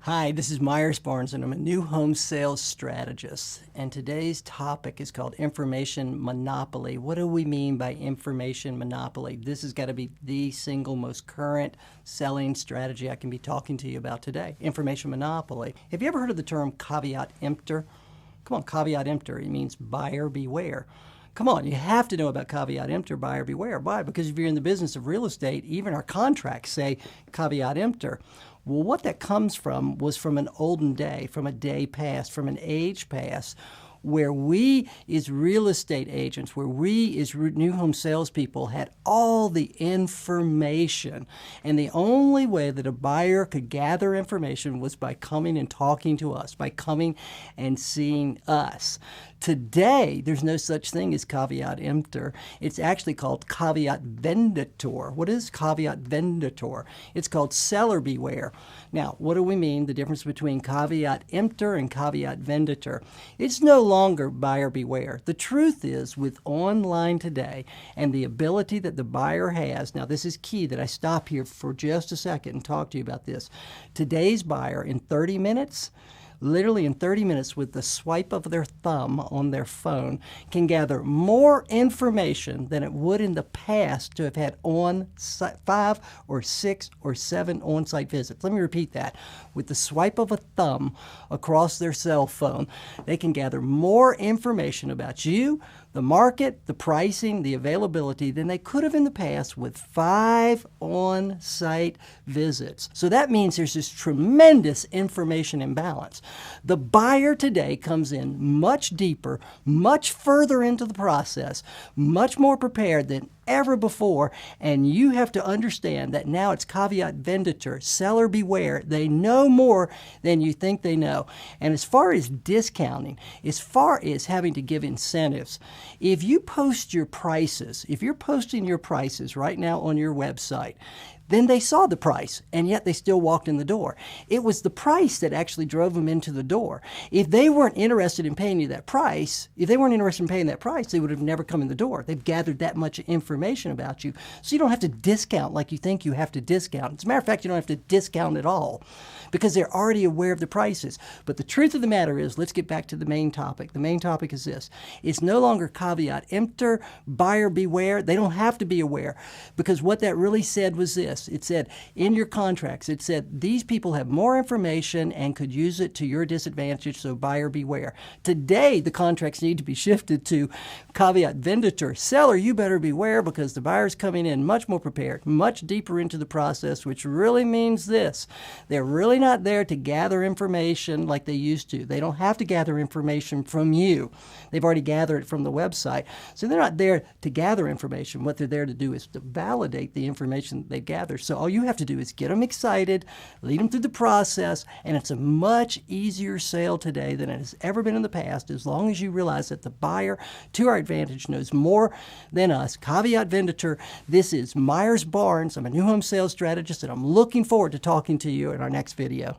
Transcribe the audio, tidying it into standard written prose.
Hi, this is Myers Barnes, and I'm a new home sales strategist. And today's topic is called information monopoly. What do we mean by information monopoly? This has got to be the single most current selling strategy I can be talking to you about today. Information monopoly. Have you ever heard of the term Caveat Emptor? Come on, Caveat Emptor. It means buyer beware. Come on, you have to know about Caveat Emptor, buyer beware. Why? Because if you're in the business of real estate, even our contracts say Caveat Emptor. Well, what that comes from was from an olden day, from a day past, from an age past, where we as real estate agents, where we as new home salespeople had all the information. And the only way that a buyer could gather information was by coming and talking to us, by coming and seeing us. Today, there's no such thing as Caveat Emptor. It's actually called Caveat Venditor. What is Caveat Venditor? It's called seller beware. Now, what do we mean? The difference between Caveat Emptor and Caveat Venditor. It's no longer buyer beware. The truth is, with online today and the ability that the buyer has, now this is key that I stop here for just a second and talk to you about this. Today's buyer in 30 minutes, literally in 30 minutes with the swipe of their thumb on their phone, can gather more information than it would in the past to have had 5 or 6 or 7 on-site visits. Let me repeat that. With the swipe of a thumb across their cell phone, they can gather more information about you, the market, the pricing, the availability than they could have in the past with 5 on-site visits. So that means there's this tremendous information imbalance. The buyer today comes in much deeper, much further into the process, much more prepared than ever before, and you have to understand that now it's Caveat Venditor, seller beware. They know more than you think they know. And as far as discounting, as far as having to give incentives, if you post your prices, if you're posting your prices right now on your website, then they saw the price, and yet they still walked in the door. It was the price that actually drove them into the door. If they weren't interested in paying you that price, they would have never come in the door. They've gathered that much information about you, so you don't have to discount like you think you have to discount. As a matter of fact, you don't have to discount at all because they're already aware of the prices. But the truth of the matter is, let's get back to the main topic. The main topic is this. It's no longer Caveat Emptor, buyer beware. They don't have to be aware, because what that really said was this. It said in your contracts, it said these people have more information and could use it to your disadvantage, so buyer beware. Today, the contracts need to be shifted to Caveat Venditor. Seller, you better beware, because the buyer's coming in much more prepared, much deeper into the process, which really means this. They're really not there to gather information like they used to. They don't have to gather information from you. They've already gathered it from the website. So they're not there to gather information. What they're there to do is to validate the information they've gathered. So all you have to do is get them excited, lead them through the process, and it's a much easier sale today than it has ever been in the past, as long as you realize that the buyer, to our advantage, knows more than us. Caveat Venditor. This is Myers Barnes. I'm a new home sales strategist, and I'm looking forward to talking to you in our next video.